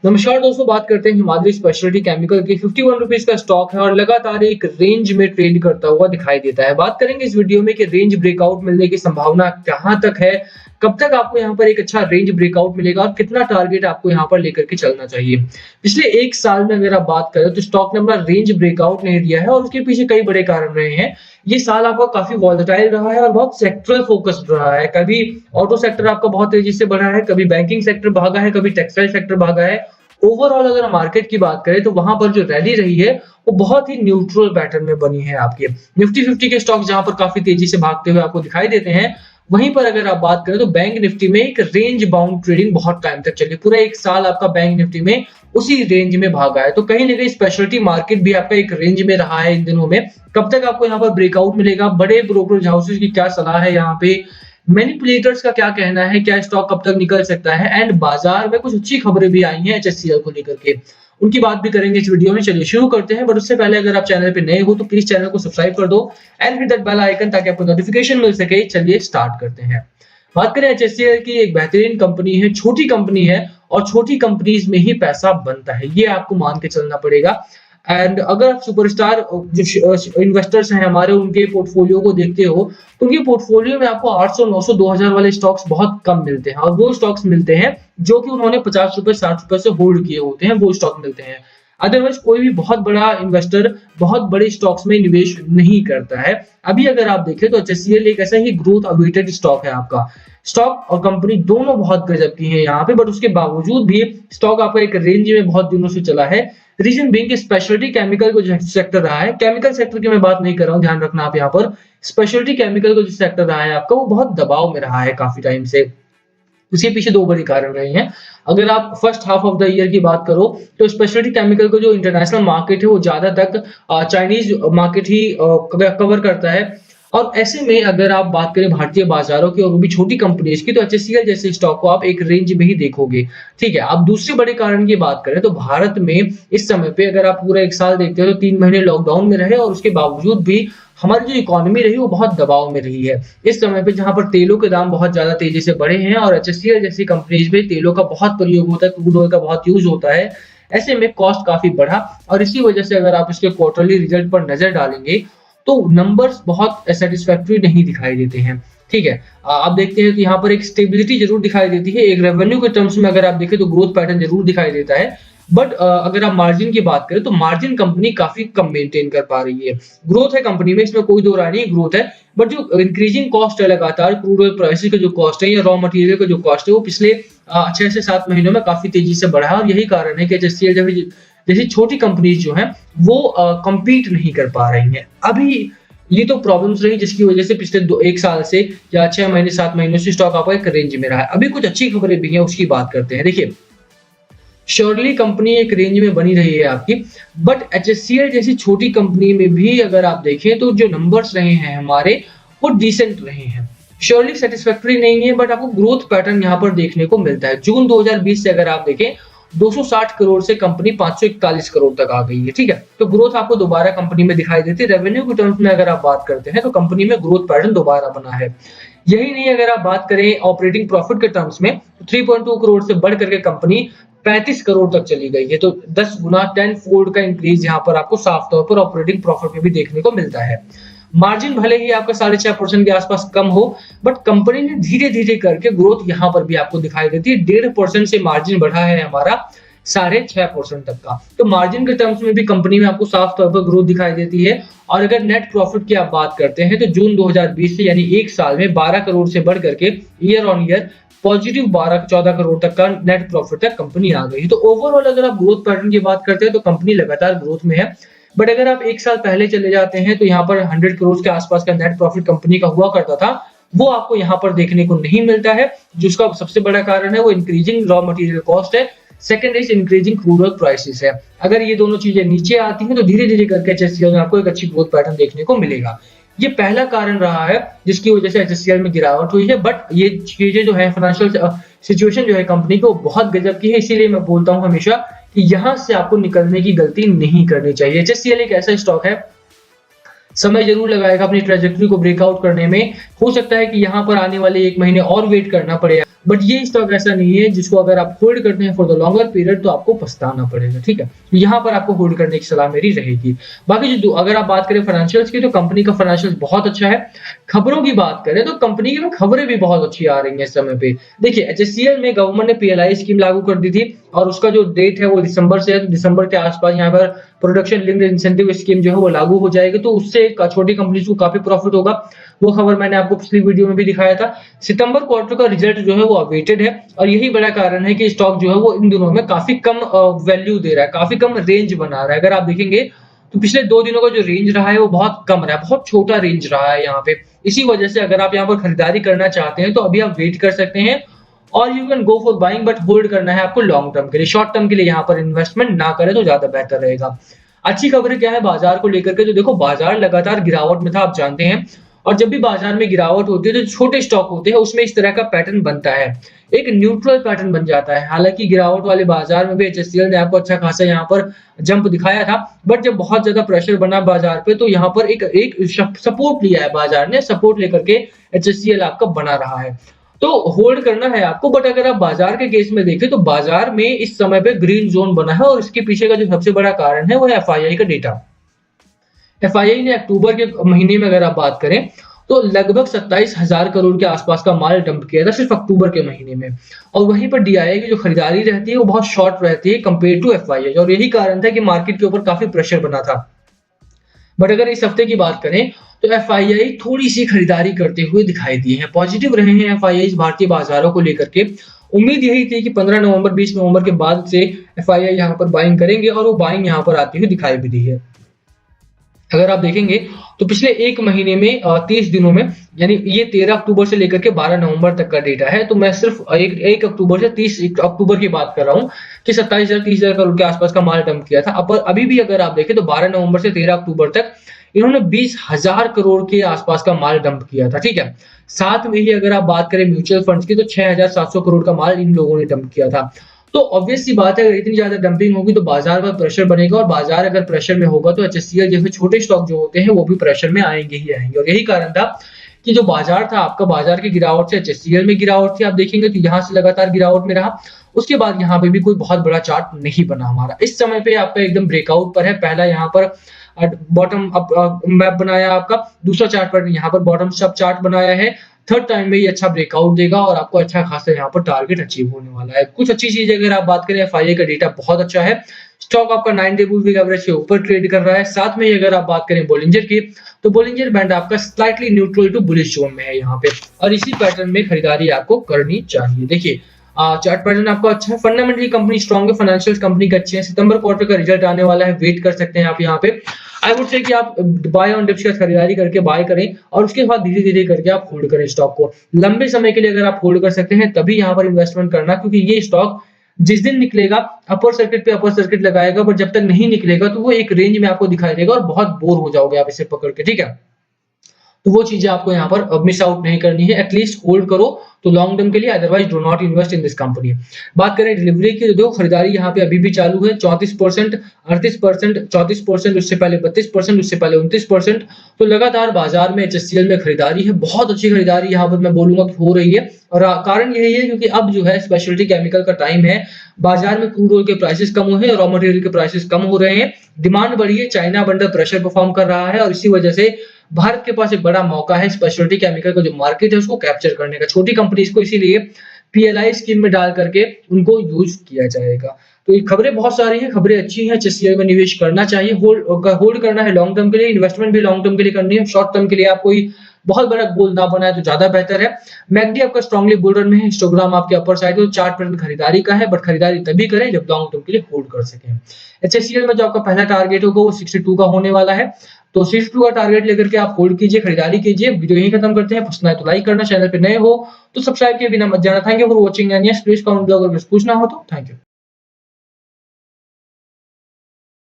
नमस्कार दोस्तों, बात करते हैं हिमाद्री स्पेशलिटी केमिकल की। 51 रुपीज का स्टॉक है और लगातार एक रेंज में ट्रेड करता हुआ दिखाई देता है। बात करेंगे इस वीडियो में कि रेंज ब्रेकआउट मिलने की संभावना कहां तक है, कब तक आपको यहां पर एक अच्छा रेंज ब्रेकआउट मिलेगा और कितना टारगेट आपको यहां पर लेकर के चलना चाहिए। पिछले एक साल में अगर आप बात करें तो स्टॉक ने अपना रेंज ब्रेकआउट नहीं दिया है और उसके पीछे कई बड़े कारण रहे हैं। ये साल आपका काफी वॉलेटाइल रहा है और बहुत सेक्टरल फोकस्ड रहा है। कभी ऑटो सेक्टर आपका बहुत तेजी से बढ़ा है, कभी बैंकिंग सेक्टर भागा है, कभी टेक्सटाइल सेक्टर भागा है। ओवरऑल अगर मार्केट की बात करें तो वहां पर जो रैली रही है वो बहुत ही न्यूट्रल पैटर्न में बनी है। आपके निफ्टी 50 के स्टॉक्स जहां पर काफी तेजी से भागते हुए आपको दिखाई देते हैं, वहीं पर अगर आप बात करें तो बैंक निफ्टी में एक रेंज बाउंड ट्रेडिंग बहुत टाइम तक चली। पूरा एक साल आपका बैंक निफ्टी में उसी रेंज में भागा है। तो कहीं ना कहीं स्पेशलिटी मार्केट भी आपका एक रेंज में रहा है इन दिनों में। कब तक आपको यहाँ पर ब्रेकआउट मिलेगा, बड़े ब्रोकरेज हाउसेस की क्या सलाह है, यहाँ पे मैनिपुलेटर्स का क्या कहना है, क्या स्टॉक कब तक निकल सकता है, एंड बाजार में कुछ अच्छी खबरें भी आई हैं एचएससीएल को लेकर के, उनकी बात भी करेंगे इस वीडियो में। चलिए शुरू करते हैं, बट उससे पहले अगर आप चैनल पे नए हो तो प्लीज चैनल को सब्सक्राइब कर दो and hit that bell icon ताकि आपको नोटिफिकेशन मिल सके। चलिए स्टार्ट करते हैं। बात करें एचएससीएल की, एक बेहतरीन कंपनी है, छोटी कंपनी है और छोटी कंपनीज में ही पैसा बनता है, ये आपको मान के चलना पड़ेगा। एंड अगर आप सुपरस्टार जो इन्वेस्टर्स हैं हमारे, उनके पोर्टफोलियो को देखते हो तो उनके पोर्टफोलियो में आपको 800, 900, 2000 वाले स्टॉक्स बहुत कम मिलते हैं और वो स्टॉक्स मिलते हैं जो कि उन्होंने 50 रुपए 60 रुपए से होल्ड किए होते हैं, वो स्टॉक मिलते हैं। अदरवाइज कोई भी बहुत बड़ा इन्वेस्टर बहुत बड़े स्टॉक्स में निवेश नहीं करता है। अभी अगर आप देखें तो एचएससीएल एक ऐसा ही ग्रोथ अवेटेड स्टॉक है। आपका स्टॉक और कंपनी दोनों बहुत गजब की है यहाँ पे, बट उसके बावजूद भी स्टॉक आपका एक रेंज में बहुत दिनों से चला है। रीजन बीइंग स्पेशलिटी केमिकल को जो सेक्टर रहा है, केमिकल सेक्टर की मैं बात नहीं कर रहा हूँ, ध्यान रखना आप यहाँ पर। स्पेशलिटी केमिकल को जो सेक्टर रहा है आपका, वो बहुत दबाव में रहा है काफी टाइम से। उसके पीछे दो बड़े कारण रहे हैं। अगर आप first half of the year की बात करो तो स्पेशलिटी केमिकल को जो इंटरनेशनल मार्केट है वो ज्यादा तक चाइनीज मार्केट ही कवर करता है। और ऐसे में अगर आप बात करें भारतीय बाजारों की और वो भी छोटी कंपनीज की, तो एचएससीएल जैसे स्टॉक को आप एक रेंज में ही देखोगे। ठीक है, आप दूसरे बड़े कारण की बात करें तो भारत में इस समय पे अगर आप पूरा एक साल देखते हो तो 3 महीने लॉकडाउन में रहे और उसके बावजूद भी हमारी जो इकोनॉमी रही वो बहुत दबाव में रही है। इस समय पे जहां पर तेलों के दाम बहुत ज्यादा तेजी से बढ़े हैं और एचएससीएल जैसी कंपनीज में तेलों का बहुत प्रयोग होता है, क्रूड ऑयल का बहुत यूज होता है, ऐसे में कॉस्ट काफी बढ़ा और इसी वजह से अगर आप इसके क्वार्टरली रिजल्ट पर नजर डालेंगे तो नंबर्स बहुत सेटिस्फैक्टरी नहीं दिखाई देते हैं। ठीक है, आप देखते हैं कि यहाँ पर एक स्टेबिलिटी जरूर दिखाई देती है, एक रेवेन्यू के टर्म्स में अगर आप देखें तो ग्रोथ पैटर्न जरूर दिखाई देता है। बट अगर आप मार्जिन की बात करें तो मार्जिन कंपनी काफी कम मेंटेन कर पा रही है। ग्रोथ है कंपनी में, इसमें कोई दो राय नहीं, ग्रोथ है, बट जो इंक्रीजिंग कॉस्ट है लगातार, क्रूड ऑयल प्राइसेस का जो कॉस्ट है या रॉ मटेरियल का जो कॉस्ट है, वो पिछले 6 से 7 महीनों में काफी तेजी से बढ़ा है और यही कारण है कि एचएससीएल जैसी छोटी कंपनीज जो हैं वो compete नहीं कर पा रही हैं अभी। ये तो प्रॉब्लम्स रही जिसकी वजह से पिछले 1 साल से या 6 महीने 7 महीनों से स्टॉक आपका एक रेंज में रहा है। अभी कुछ अच्छी खबरें भी हैं, उसकी बात करते हैं। देखिए, श्योरली कंपनी एक रेंज में बनी रही है आपकी, बट एचएससीएल जैसी छोटी कंपनी में भी अगर आप देखें तो जो नंबर्स रहे हैं हमारे वो डिसेंट रहे हैं। श्योरली सेटिस्फैक्टरी नहीं है, बट आपको ग्रोथ पैटर्न यहाँ पर देखने को मिलता है। जून 2020 से अगर आप देखें 260 करोड़ से कंपनी 541 करोड़ तक आ गई है। ठीक है, तो ग्रोथ आपको दोबारा कंपनी में दिखाई देती है। रेवेन्यू के टर्म्स में अगर आप बात करते हैं तो कंपनी में ग्रोथ पैटर्न दोबारा बना है। यही नहीं, अगर आप बात करें ऑपरेटिंग प्रॉफिट के टर्म्स में तो 3.2 करोड़ से बढ़ करके कंपनी 35 करोड़ तक चली गई है। तो 10 गुना 10 फोल्ड का इंक्रीज यहाँ पर आपको साफ तौर पर ऑपरेटिंग प्रॉफिट में भी देखने को मिलता है। मार्जिन भले ही आपका 6.5% के आसपास कम हो, बट कंपनी ने धीरे धीरे करके ग्रोथ यहाँ पर भी आपको दिखाई देती है। 1.5% से मार्जिन बढ़ा है हमारा 6.5% तक का। तो मार्जिन के टर्म्स में भी कंपनी में आपको साफ तौर पर ग्रोथ दिखाई देती है। और अगर नेट प्रॉफिट की आप बात करते हैं तो जून 2020 से यानी एक साल में 12 करोड़ से बढ़ करके year on year positive 12-14 crore तक का नेट प्रॉफिट तक कंपनी आ गई। तो ओवरऑल अगर आप ग्रोथ पैटर्न की बात करते हैं तो कंपनी लगातार ग्रोथ में है। बट अगर आप एक साल पहले चले जाते हैं तो यहाँ पर 100 करोड़ के आसपास का नेट प्रॉफिट कंपनी का हुआ करता था, वो आपको यहाँ पर देखने को नहीं मिलता है। जिसका सबसे बड़ा कारण है वो इंक्रीजिंग रॉ मटेरियल कॉस्ट है, second is increasing crude oil prices है। अगर ये दोनों चीजें नीचे आती हैं तो धीरे धीरे करके एचएससीएल में आपको एक अच्छी ग्रोथ पैटर्न देखने को मिलेगा। ये पहला कारण रहा है जिसकी वजह से एचएससीएल में गिरावट हुई है। बट ये चीजें जो है, फाइनेंशियल सिचुएशन जो है कंपनी को बहुत गजब की है, इसीलिए मैं बोलता हूँ हमेशा कि यहाँ से आपको निकलने की गलती नहीं करनी चाहिए। एचएससीएल एक ऐसा स्टॉक है, समय जरूर लगाएगा अपनी ट्रेजेक्टरी को ब्रेकआउट करने में। हो सकता है कि यहाँ पर आने वाले 1 महीने और वेट करना पड़े, बट ये स्टॉक ऐसा नहीं है जिसको अगर आप होल्ड करते हैं फॉर द लॉन्गर पीरियड तो आपको पछताना पड़ेगा, ठीक है। तो यहाँ पर आपको होल्ड करने की सलाह मेरी रहेगी। बाकी जो अगर आप बात करें फाइनेंशियल्स की, तो कंपनी का फाइनेंशियल्स बहुत अच्छा है। खबरों की बात करें तो कंपनी की खबरें भी बहुत अच्छी आ रही हैं इस समय पे। देखिए एचएससीएल में गवर्नमेंट ने पीएलआई स्कीम लागू कर दी थी और उसका जो डेट है वो दिसंबर से है, तो दिसंबर के आसपास यहाँ पर प्रोडक्शन लिंक्ड इंसेंटिव स्कीम जो है वो लागू हो जाएगी, तो उससे छोटी कंपनीज को काफी प्रॉफिट होगा। वो खबर मैंने आपको पिछली वीडियो में भी दिखाया था। सितंबर क्वार्टर का रिजल्ट जो है वो अवेटेड है और यही बड़ा कारण है कि स्टॉक जो है वो इन दिनों में काफी कम वैल्यू दे रहा है, काफी कम रेंज बना रहा है। अगर आप देखेंगे तो पिछले 2 दिनों का जो रेंज रहा है वो बहुत कम रहा है, बहुत छोटा रेंज रहा है यहाँ पे। इसी वजह से अगर आप यहाँ पर खरीदारी करना चाहते हैं तो अभी आप वेट कर सकते हैं और you can go for buying, but hold करना है आपको लॉन्ग टर्म के लिए। शॉर्ट टर्म के लिए यहाँ पर इन्वेस्टमेंट ना करें तो ज्यादा बेहतर रहेगा। अच्छी खबरें क्या है बाजार को लेकर के, तो देखो बाजार लगातार गिरावट में था, आप जानते हैं। और जब भी बाजार में गिरावट होती है तो छोटे स्टॉक होते हैं उसमें इस तरह का पैटर्न बनता है, एक न्यूट्रल पैटर्न बन जाता है। हालांकि गिरावट वाले बाजार में भी एचएससीएल ने आपको अच्छा खासा यहाँ पर जंप दिखाया था, बट जब बहुत ज्यादा प्रेशर बना बाजार पे तो यहाँ पर एक सपोर्ट लिया है बाजार ने, सपोर्ट लेकर के एचएससीएल आपका बना रहा है। तो होल्ड करना है आपको, बट अगर आप बाजार के केस में देखें तो बाजार में इस समय पे ग्रीन जोन बना है और इसके पीछे का जो सबसे बड़ा कारण है वो है एफआईआई का डेटा। एफआईआई ने अक्टूबर के महीने में अगर आप बात करें तो लगभग 27,000 करोड़ के आसपास का माल डंप किया था सिर्फ अक्टूबर के महीने में। और वहीं पर डीआईआई की जो खरीदारी रहती है वो बहुत शॉर्ट रहती है कंपेयर टू एफआईआई, और यही कारण था कि मार्केट के ऊपर काफी प्रेशर बना था। बट अगर इस हफ्ते की बात करें तो एफआईआई थोड़ी सी खरीदारी करते हुए दिखाई दिए हैं, पॉजिटिव रहे हैं एफआईआई भारतीय बाजारों को लेकर के। उम्मीद यही थी कि 15 नवंबर 20 नवंबर के बाद से एफआईआई यहाँ पर बाइंग करेंगे और वो बाइंग यहाँ पर आती हुई दिखाई भी दी है। अगर आप देखेंगे तो पिछले एक महीने में 30 दिनों में, यानी ये 13 अक्टूबर से लेकर के 12 नवंबर तक का डेटा है, तो मैं सिर्फ एक अक्टूबर से 30 अक्टूबर की बात कर रहा हूँ कि 27,000-30,000 करोड़ के आसपास का माल डंप किया था। अब अभी भी अगर आप देखें तो 12 नवंबर से 13 अक्टूबर तक इन्होंने 20,000 करोड़ के आसपास का माल डंप किया था, ठीक है। साथ में ही अगर आप बात करें म्यूचुअल फंड्स की तो 6,700 करोड़ का माल इन लोगों ने डंप किया था। तो ऑब्वियस सी बात है अगर इतनी ज्यादा डंपिंग होगी तो बाजार पर प्रेशर बनेगा, और बाजार अगर प्रेशर में होगा तो एचएससीएल जैसे छोटे स्टॉक जो होते हैं वो भी प्रेशर में आएंगे ही आएंगे। और यही कारण था कि जो बाजार था आपका, बाजार की गिरावट से एचएससीएल में गिरावट थी, आप देखेंगे तो यहाँ से लगातार गिरावट में रहा। उसके बाद यहाँ पे भी कोई बहुत बड़ा चार्ट नहीं बना हमारा। इस समय पे आपका एकदम ब्रेकआउट पर है। पहला यहाँ पर बॉटम अप मैप बनाया आपका, दूसरा चार्ट पर यहाँ पर बॉटम सब चार्ट बनाया है। थर्ड टाइम में ये अच्छा ब्रेकआउट देगा और आपको अच्छा खासा यहाँ पर टारगेट अचीव होने वाला है। कुछ अच्छी चीज अगर आप बात करें, एफआईआई का डेटा बहुत अच्छा है। स्टॉक आपका 9 डे मूविंग एवरेज के ऊपर ट्रेड कर रहा है। साथ में अगर आप बात करें बोलिंजर की, तो बोलिंजर बैंड आपका slightly neutral to bullish zone में है यहाँ पे, और इसी पैटर्न में खरीदारी आपको करनी चाहिए। देखिए चार्ट पैटर्न आपका अच्छा है, फंडामेंटली कंपनी स्ट्रॉन्ग है, फाइनेंशियल कंपनी का अच्छे हैं। सितंबर क्वार्टर का रिजल्ट आने वाला है, वेट कर सकते हैं आप यहाँ पे। आई वुड से कि आप बाय ऑन डिप्स का खरीदारी करके बाय करें और उसके बाद धीरे धीरे करके आप होल्ड करें स्टॉक को। लंबे समय के लिए अगर आप होल्ड कर सकते हैं तभी यहाँ पर इन्वेस्टमेंट करना, क्योंकि ये स्टॉक जिस दिन निकलेगा अपर सर्किट पे अपर सर्किट लगाएगा, बट जब तक नहीं निकलेगा तो वो एक रेंज में आपको दिखाई देगा और बहुत बोर हो जाओगे आप इसे पकड़ के, ठीक है। तो वो चीजें आपको यहाँ पर मिस आउट नहीं करनी है, एटलीस्ट होल्ड करो तो लॉन्ग टर्म के लिए, otherwise do not invest in this company. बात करें डिलीवरी की, तो देखो खरीदारी यहाँ पे अभी भी चालू है। 34%, 38%, 34%, उससे पहले 32%, उससे पहले 29%। तो लगातार बाजार में एचएससीएल में खरीदारी है, बहुत अच्छी खरीदारी यहाँ पर मैं बोलूंगा कि हो रही है। और कारण यही है क्योंकि अब जो है स्पेशलिटी केमिकल का टाइम है, बाजार में क्रूड ऑयल के प्राइसेस कम हुए हैं, रॉ मटेरियल के प्राइसेस कम हो रहे हैं, डिमांड बढ़ी है, चाइना अंडर प्रेशर परफॉर्म कर रहा है, और इसी वजह से भारत के पास एक बड़ा मौका है स्पेशलिटी केमिकल का जो मार्केट है उसको कैप्चर करने का। छोटी कंपनीज को इसीलिए पीएलआई स्कीम में डाल करके उनको यूज किया जाएगा। तो ये खबरें बहुत सारी हैं, खबरें अच्छी हैं, एचएससीएल में निवेश करना चाहिए, होल्ड करना है लॉन्ग टर्म के लिए, इन्वेस्टमेंट भी लॉन्ग टर्म के लिए करनी है। शॉर्ट टर्म के लिए आप कोई बहुत बड़ा गोल ना बनाए तो ज्यादा बेहतर है। मैकडी आपका स्ट्रांगली बुल रन में है, हिस्टोग्राम आपके अपर साइड है, 4% खरीदारी का है, बट खरीदारी तभी करें जब लॉन्ग टर्म के लिए होल्ड कर सकें। एचएससीएल में जो आपका पहला टारगेट होगा वो 62 का होने वाला है, तो 62 का टारगेट लेकर के आप होल्ड कीजिए, खरीदारी कीजिए। वीडियो यहीं खत्म करते हैं। पसंद आए तो लाइक करना, चैनल पे नए हो तो सब्सक्राइब किए बिना मत जाना। Thank you for watching and yes please comment अगर कुछ पूछना हो तो। Thank you.